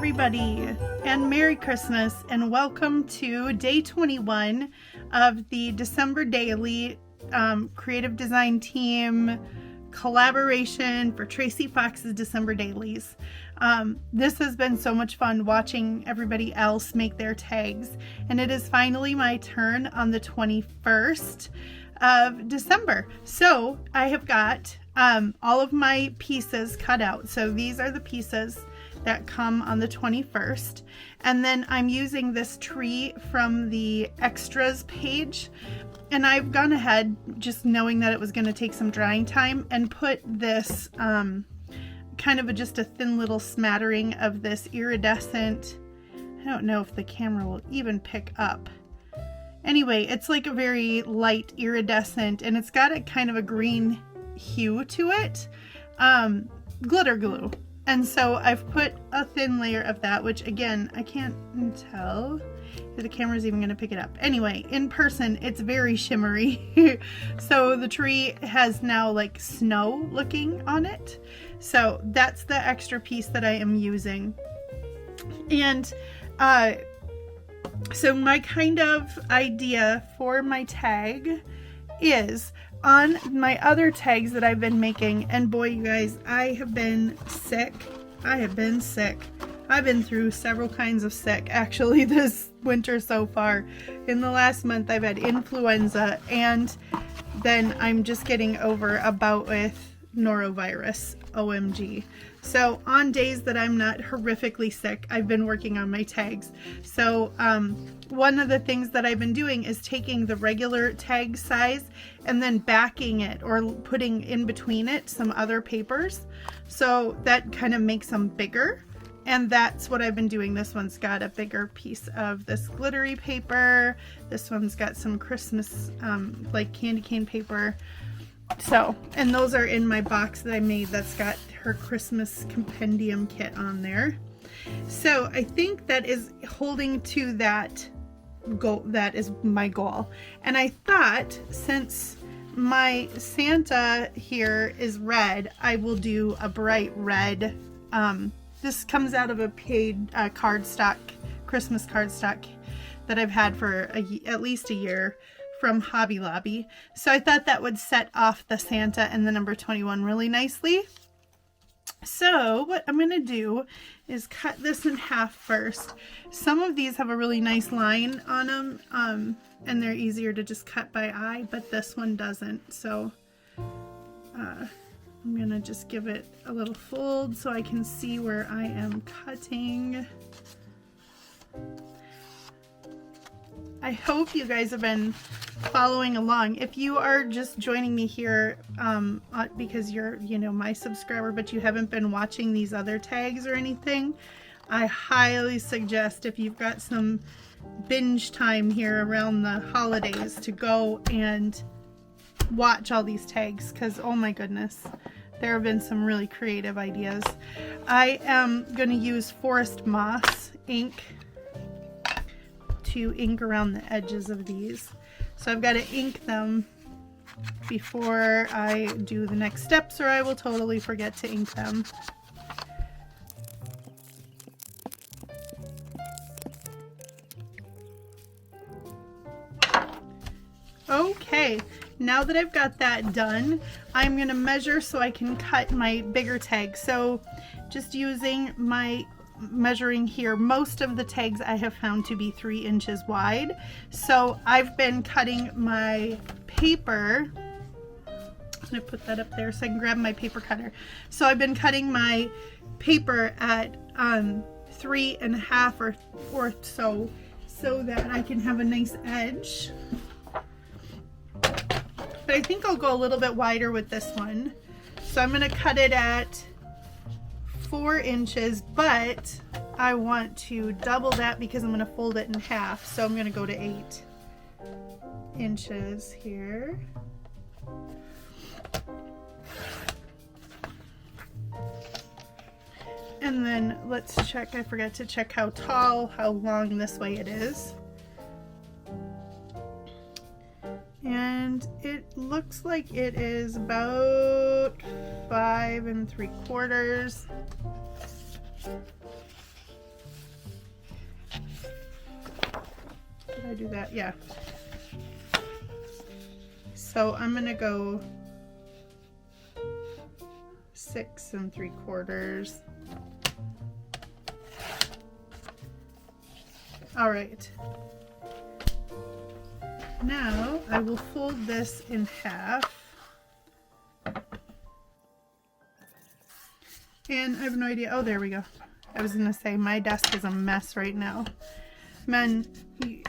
everybody, and Merry Christmas, and welcome to day 21 of the December Daily Creative Design Team collaboration for Tracy Fox's December Dailies. This has been so much fun watching everybody else make their tags, and it is finally my turn on the 21st of December. So I have got all of my pieces cut out. So these are the pieces that come on the 21st, and then I'm using this tree from the extras page, and I've gone ahead just knowing that it was going to take some drying time and put this kind of just a thin little smattering of this iridescent, I don't know if the camera will even pick up. Anyway, it's like a very light iridescent, and it's got a kind of a green hue to it, glitter glue. And so I've put a thin layer of that, which again, I can't tell if the camera's even going to pick it up. Anyway, in person, it's very shimmery. So the tree has now like snow looking on it. So that's the extra piece that I am using. And so my kind of idea for my tag is on my other tags that I've been making, and boy, you guys, I have been sick. I've been through several kinds of sick actually this winter so far. In the last month, I've had influenza, and then I'm just getting over a bout with norovirus. OMG. So on days that I'm not horrifically sick, I've been working on my tags. So one of the things that I've been doing is taking the regular tag size and then backing it or putting in between it some other papers. So that kind of makes them bigger. And that's what I've been doing. This one's got a bigger piece of this glittery paper. This one's got some Christmas like candy cane paper. So, and those are in my box that I made that's got her Christmas compendium kit on there. So I think that is holding to that goal. That is my goal. And I thought, since my Santa here is red, I will do a bright red. This comes out of a paid cardstock, Christmas cardstock that I've had for at least a year from Hobby Lobby. So I thought that would set off the Santa and the number 21 really nicely. So what I'm going to do is cut this in half first. Some of these have a really nice line on them, and they're easier to just cut by eye, but this one doesn't. So I'm going to just give it a little fold so I can see where I am cutting. I hope you guys have been following along. If you are just joining me here because you're, my subscriber, but you haven't been watching these other tags or anything, I highly suggest, if you've got some binge time here around the holidays, to go and watch all these tags, because oh my goodness, there have been some really creative ideas. I am going to use Forest Moss ink to ink around the edges of these. So I've got to ink them before I do the next steps, or I will totally forget to ink them. Okay, now that I've got that done, I'm going to measure so I can cut my bigger tag. So just using my measuring here, most of the tags I have found to be 3 inches wide. So I've been cutting my paper. I'm going to put that up there so I can grab my paper cutter. So I've been cutting my paper at 3.5 or so that I can have a nice edge. But I think I'll go a little bit wider with this one. So I'm going to cut it at 4 inches, but I want to double that because I'm going to fold it in half. So I'm going to go to 8 inches here. And then let's check, I forgot to check how long this way it is. And it looks like it is about 5 3/4. Did I do that? Yeah. So I'm gonna go 6 3/4. All right. Now I will fold this in half. And I have no idea. Oh, there we go. I was gonna say my desk is a mess right now. Man,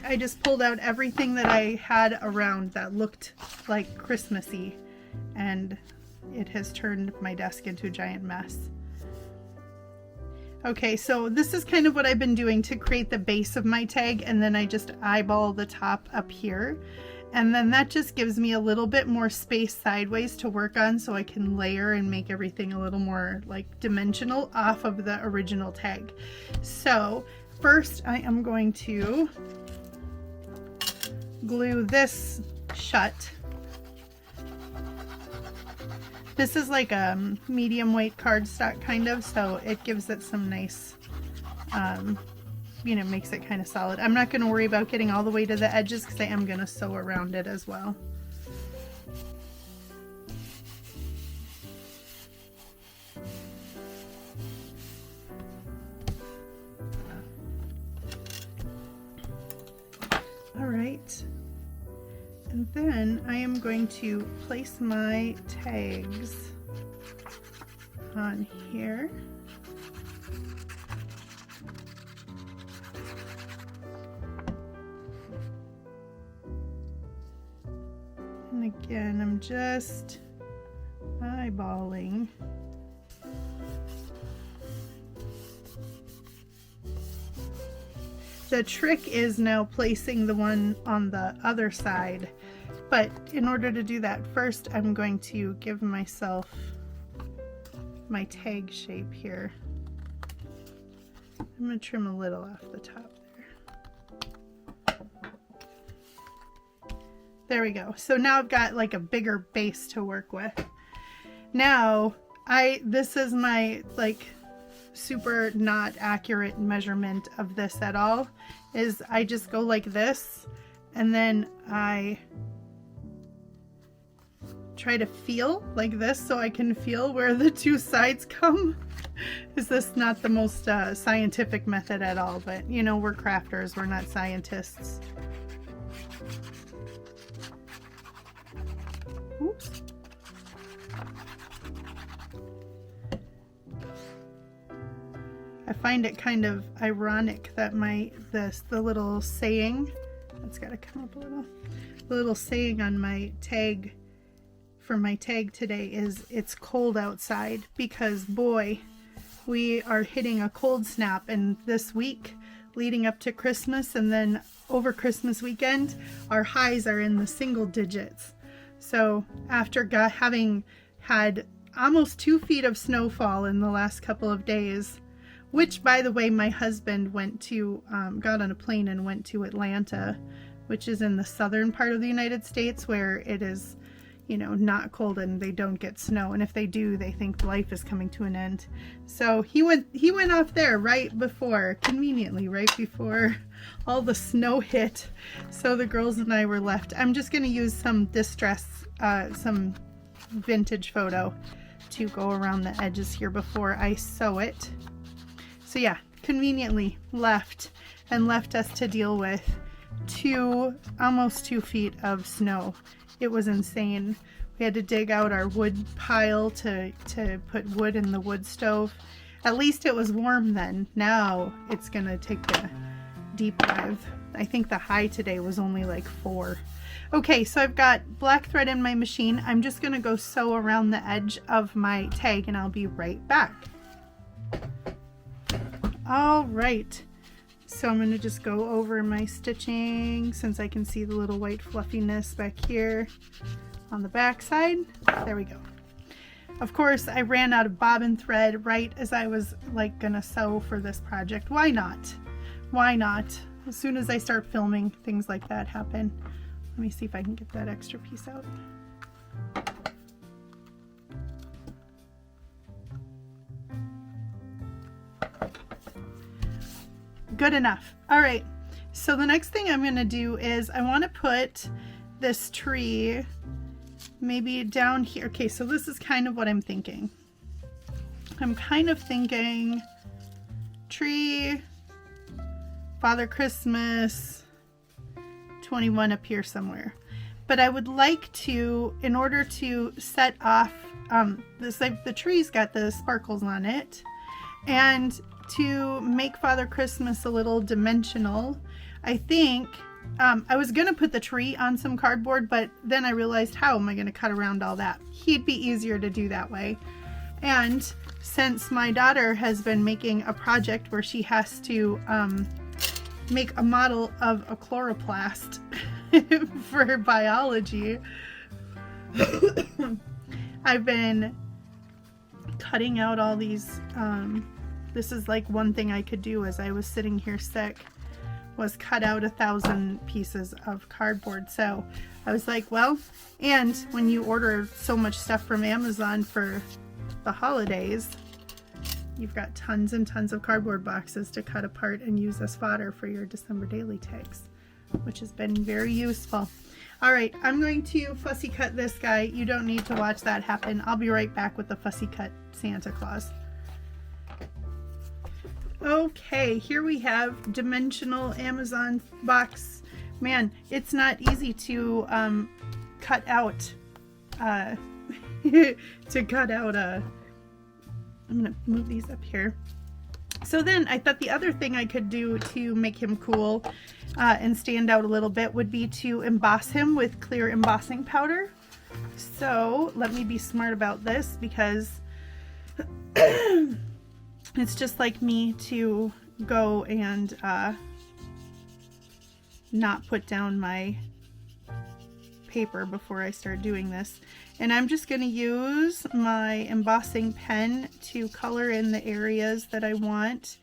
I just pulled out everything that I had around that looked like Christmassy, and it has turned my desk into a giant mess. Okay, so this is kind of what I've been doing to create the base of my tag, and then I just eyeball the top up here. And then that just gives me a little bit more space sideways to work on, so I can layer and make everything a little more like dimensional off of the original tag. So first I am going to glue this shut. This is like a medium weight cardstock kind of, so it gives it some nice, you know, makes it kind of solid. I'm not going to worry about getting all the way to the edges because I am going to sew around it as well. All right. And then I am going to place my tags on here. And again, I'm just eyeballing. The trick is now placing the one on the other side, but in order to do that, first I'm going to give myself my tag shape here. I'm going to trim a little off the top there. There we go. So now I've got like a bigger base to work with. Now this is my like super not accurate measurement of this at all, is I just go like this and then I try to feel like this so I can feel where the two sides come. Is this not the most scientific method at all, but you know, we're crafters, we're not scientists. Oops. I find it kind of ironic that the little saying, that's got to come up a little, the little saying on my tag, for my tag today is it's cold outside, because boy, we are hitting a cold snap, and this week leading up to Christmas and then over Christmas weekend, our highs are in the single digits. So after having had almost 2 feet of snowfall in the last couple of days, which, by the way, my husband went to, got on a plane and went to Atlanta, which is in the southern part of the United States, where it is, you know, not cold and they don't get snow. And if they do, they think life is coming to an end. So he went off there right before, conveniently, right before all the snow hit. So the girls and I were left. I'm just going to use some distress, some vintage photo to go around the edges here before I sew it. So yeah, conveniently left us to deal with almost 2 feet of snow. It was insane. We had to dig out our wood pile to put wood in the wood stove. At least it was warm then. Now it's gonna take the deep dive. I think the high today was only like 4. Okay, so I've got black thread in my machine. I'm just gonna go sew around the edge of my tag and I'll be right back. All right, so I'm going to just go over my stitching since I can see the little white fluffiness back here on the back side. There we go. Of course, I ran out of bobbin thread right as I was like gonna sew for this project. Why not? Why not? As soon as I start filming, things like that happen. Let me see if I can get that extra piece out. Good enough. All right, So the next thing I'm going to do is I want to put this tree maybe down here. Okay, so this is kind of what I'm thinking. I'm kind of thinking tree, Father Christmas, 21 up here somewhere. But I would like to, in order to set off this, like the tree's got the sparkles on it, and to make Father Christmas a little dimensional, I think I was gonna put the tree on some cardboard, but then I realized, how am I gonna cut around all that? He'd be easier to do that way. And since my daughter has been making a project where she has to make a model of a chloroplast for biology, I've been cutting out all these, this is like one thing I could do as I was sitting here sick, was cut out 1,000 pieces of cardboard. So I was like, well, and when you order so much stuff from Amazon for the holidays, you've got tons and tons of cardboard boxes to cut apart and use as fodder for your December daily tags, which has been very useful. All right, I'm going to fussy cut this guy. You don't need to watch that happen. I'll be right back with the fussy cut Santa Claus. Okay, here we have dimensional Amazon box. Man, it's not easy to cut out I'm gonna move these up here. So then I thought the other thing I could do to make him cool and stand out a little bit would be to emboss him with clear embossing powder. So let me be smart about this, because it's just like me to go and not put down my paper before I start doing this. And I'm just going to use my embossing pen to color in the areas that I want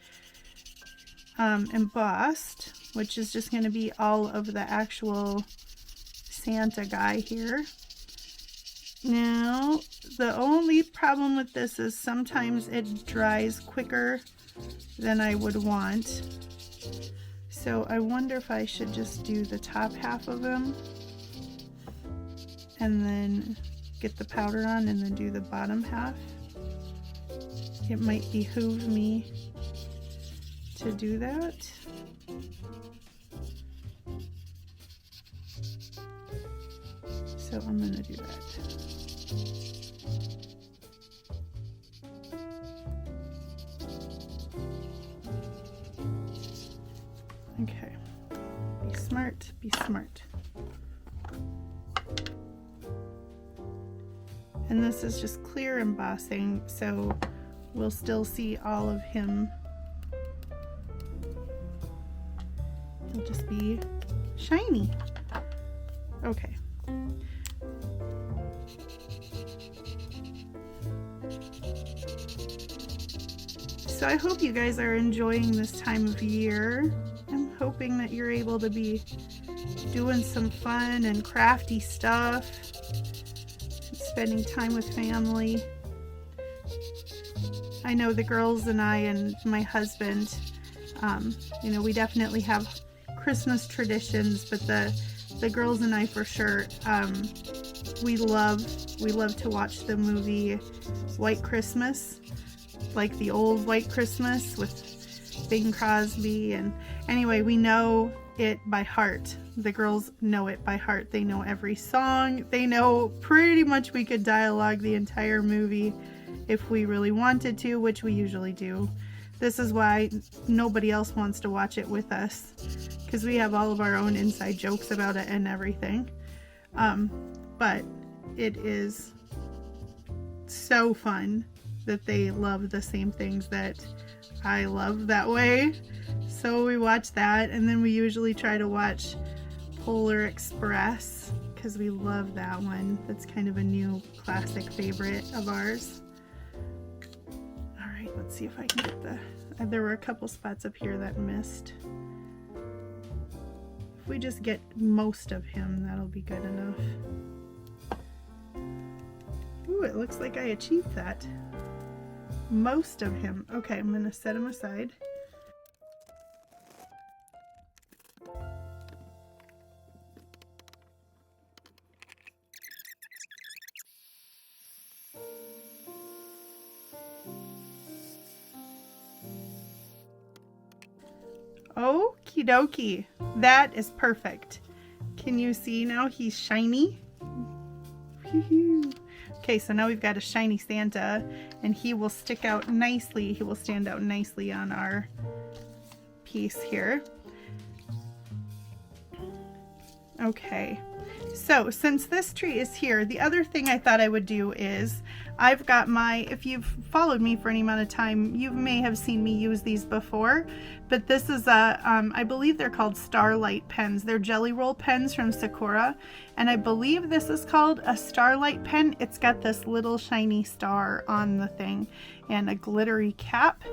embossed, which is just going to be all of the actual Santa guy here. Now, the only problem with this is sometimes it dries quicker than I would want. So I wonder if I should just do the top half of him and then get the powder on and then do the bottom half. It might behoove me to do that. So I'm going to do that. Okay, be smart, be smart. And this is just clear embossing, so we'll still see all of him. He'll just be shiny. Okay. So I hope you guys are enjoying this time of year. I'm hoping that you're able to be doing some fun and crafty stuff, spending time with family. I know the girls and I and my husband, you know, we definitely have Christmas traditions, but the girls and I for sure, we love to watch the movie White Christmas, like the old White Christmas with Bing Crosby. And anyway, we know it by heart. The girls know it by heart. They know every song. They know pretty much we could dialogue the entire movie if we really wanted to, which we usually do. This is why nobody else wants to watch it with us, because we have all of our own inside jokes about it and everything. But it is so fun that they love the same things that I love that way. So we watch that, and then we usually try to watch Polar Express because we love that one. That's kind of a new classic favorite of ours. All right, let's see if I can get there were a couple spots up here that missed. If we just get most of him, that'll be good enough. Ooh, it looks like I achieved that. Most of him. Okay, I'm gonna set him aside. Okie dokie. That is perfect. Can you see now he's shiny? Okay, so now we've got a shiny Santa, and he will stick out nicely. He will stand out nicely on our piece here. Okay, so since this tree is here, the other thing I thought I would do is I've got my, if you've followed me for any amount of time, you may have seen me use these before, but this is a, I believe they're called Starlight Pens. They're jelly roll pens from Sakura, and I believe this is called a Starlight Pen. It's got this little shiny star on the thing and a glittery cap,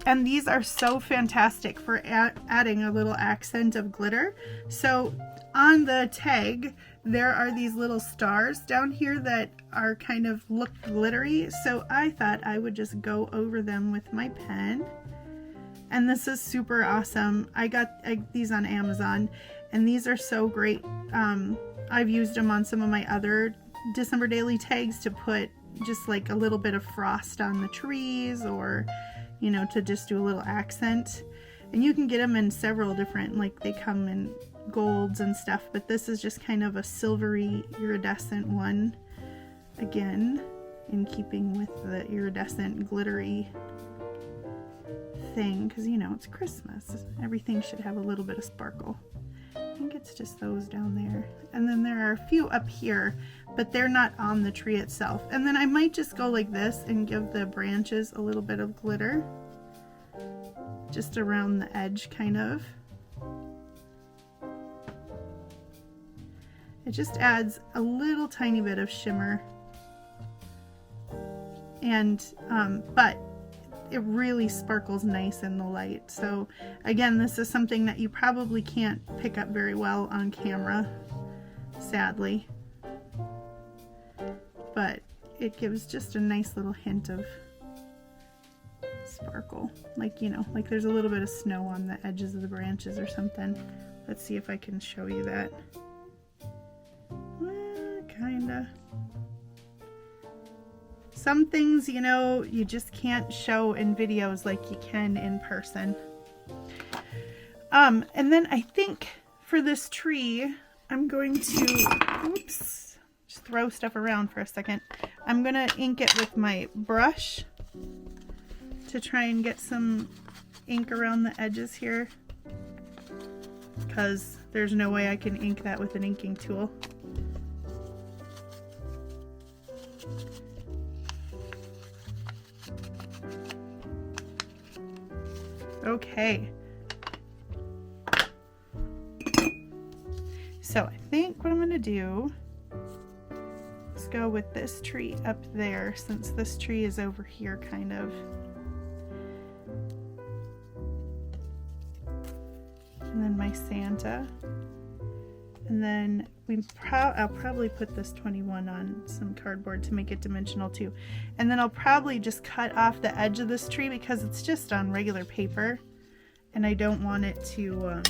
and these are so fantastic for adding a little accent of glitter. So on the tag, there are these little stars down here that are kind of look glittery, so I thought I would just go over them with my pen. And this is super awesome. I got these on Amazon, and these are so great. I've used them on some of my other December daily tags to put just like a little bit of frost on the trees, or you know, to just do a little accent. And you can get them in several different, like they come in golds and stuff, but this is just kind of a silvery iridescent one, again in keeping with the iridescent glittery thing, because you know it's Christmas, everything should have a little bit of sparkle. I think it's just those down there, and then there are a few up here, but they're not on the tree itself. And then I might just go like this and give the branches a little bit of glitter just around the edge, kind of. It just adds a little tiny bit of shimmer, and but it really sparkles nice in the light. So again, this is something that you probably can't pick up very well on camera, sadly, but it gives just a nice little hint of sparkle, like, you know, like there's a little bit of snow on the edges of the branches or something. Let's see if I can show you that. Kinda. Some things, you know, you just can't show in videos like you can in person. And then I think for this tree, I'm going to, oops, just throw stuff around for a second. I'm gonna ink it with my brush to try and get some ink around the edges here, because there's no way I can ink that with an inking tool. Okay, so I think what I'm going to do is go with this tree up there, since this tree is over here kind of. And then my Santa. And then I'll probably put this 21 on some cardboard to make it dimensional too. And then I'll probably just cut off the edge of this tree because it's just on regular paper, and I don't want it to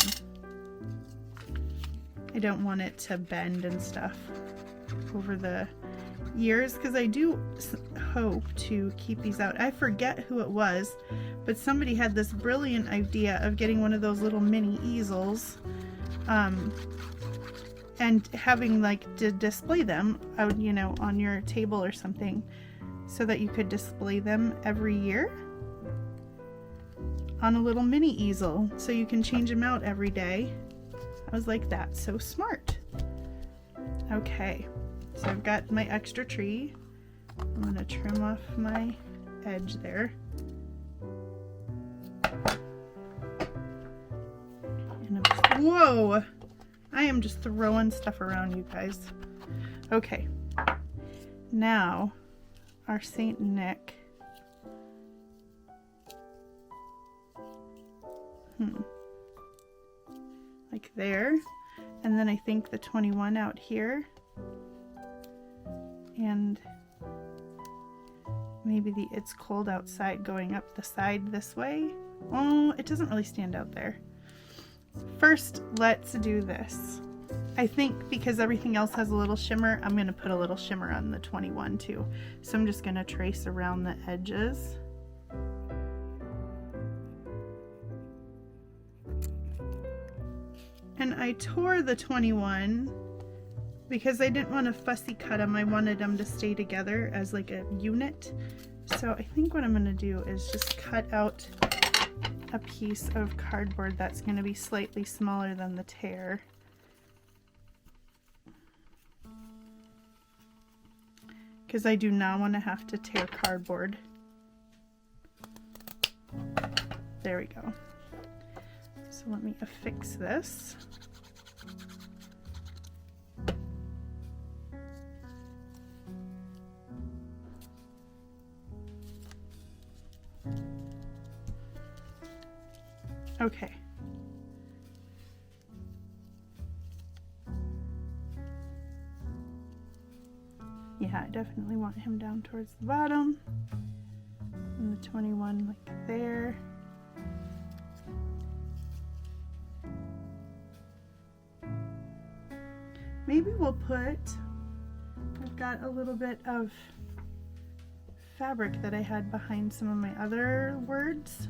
bend and stuff over the years, because I do hope to keep these out. I forget who it was, but somebody had this brilliant idea of getting one of those little mini easels, and having like to display them out, you know, on your table or something, so that you could display them every year on a little mini easel, so you can change them out every day. I was like, that's so smart. Okay, so I've got my extra tree. I'm gonna trim off my edge there. And whoa! I am just throwing stuff around, you guys. Okay, now our Saint Nick. Like there, and then I think the 21 out here, and maybe the It's Cold Outside going up the side this way. Oh, it doesn't really stand out there. First, let's do this. I think because everything else has a little shimmer, I'm going to put a little shimmer on the 21 too. So I'm just going to trace around the edges. and I tore the 21 because I didn't want to fussy cut them. I wanted them to stay together as like a unit. So I think what I'm going to do is just cut out a piece of cardboard that's going to be slightly smaller than the tear. Because I do not want to have to tear cardboard. There we go. So let me affix this. Okay. Yeah, I definitely want him down towards the bottom. And the 21 like there. Maybe we'll put, I've got a little bit of fabric that I had behind some of my other words.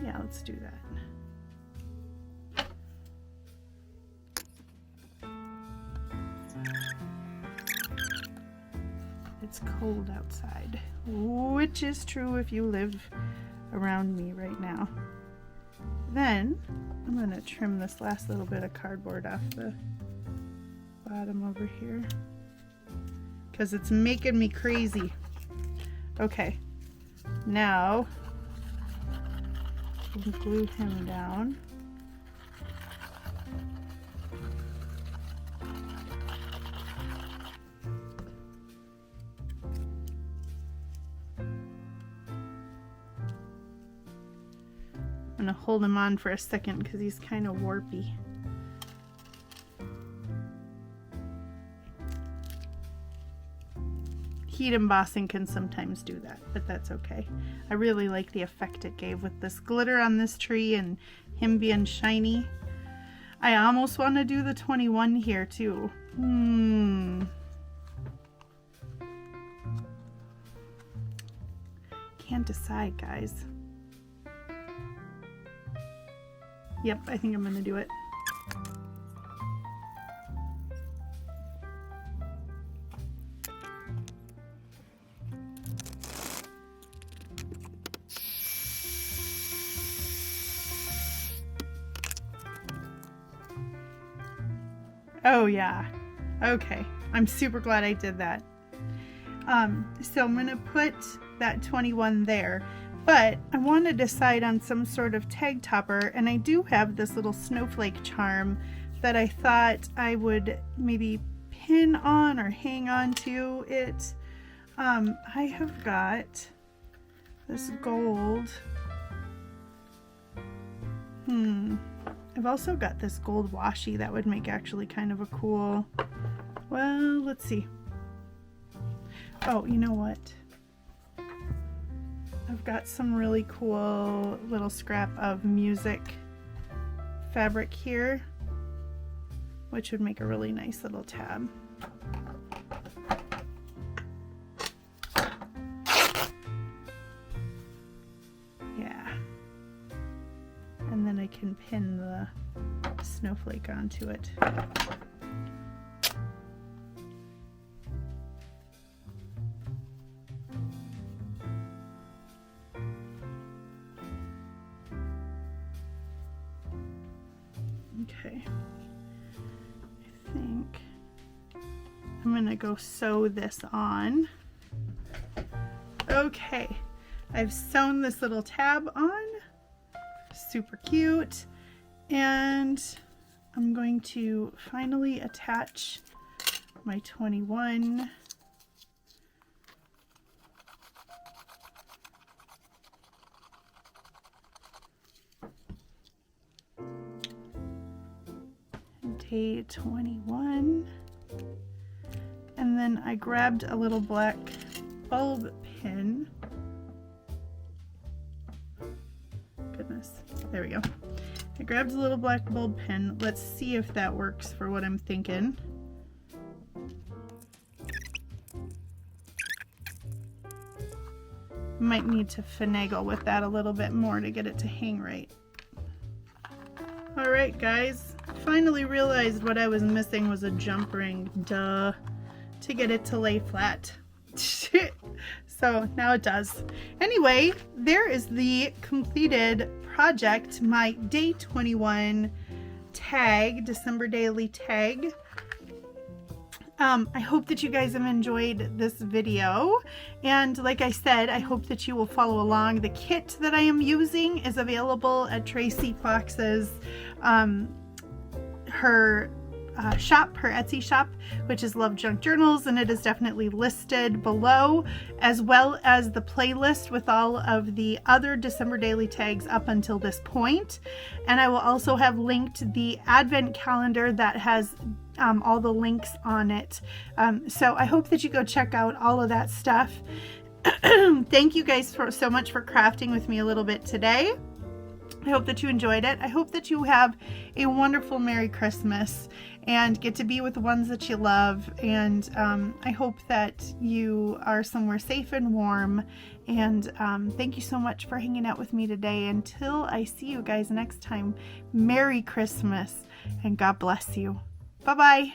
Yeah, let's do that. It's cold outside, which is true if you live around me right now. Then I'm going to trim this last little bit of cardboard off the bottom over here because it's making me crazy. Okay, now we'll glue him down. I'm going to hold him on for a second because he's kind of warpy. Heat embossing can sometimes do that, but that's okay. I really like the effect it gave with this glitter on this tree and him being shiny. I almost want to do the 21 here too. Can't decide, guys. Yep, I think I'm going to do it. Oh yeah, okay. I'm super glad I did that. So I'm going to put that 21 there. But I want to decide on some sort of tag topper, and I do have this little snowflake charm that I thought I would maybe pin on or hang on to it. I have got this gold. I've also got this gold washi that would make actually kind of a cool, well, let's see. Oh, you know what? I've got some really cool little scrap of music fabric here, which would make a really nice little tab. Yeah. And then I can pin the snowflake onto it. Okay, I think I'm gonna go sew this on. Okay, I've sewn this little tab on, super cute, and I'm going to finally attach my 21. Day 21, and then I grabbed a little black bulb pin. Goodness, there we go. I grabbed a little black bulb pin. Let's see if that works for what I'm thinking. Might need to finagle with that a little bit more to get it to hang right. All right, guys, finally realized what I was missing was a jump ring, duh, to get it to lay flat. So now it does. Anyway, there is the completed project, my day 21 tag, December daily tag. I hope that you guys have enjoyed this video, and like I said, I hope that you will follow along. The kit that I am using is available at Tracy Fox's her shop, her Etsy shop, which is Love Junk Journals, and it is definitely listed below, as well as the playlist with all of the other December daily tags up until this point. And I will also have linked the advent calendar that has all the links on it. So I hope that you go check out all of that stuff. Thank you guys so much for crafting with me a little bit today. I hope that you enjoyed it. I hope that you have a wonderful Merry Christmas and get to be with the ones that you love. And I hope that you are somewhere safe and warm. And thank you so much for hanging out with me today. Until I see you guys next time, Merry Christmas and God bless you. Bye-bye.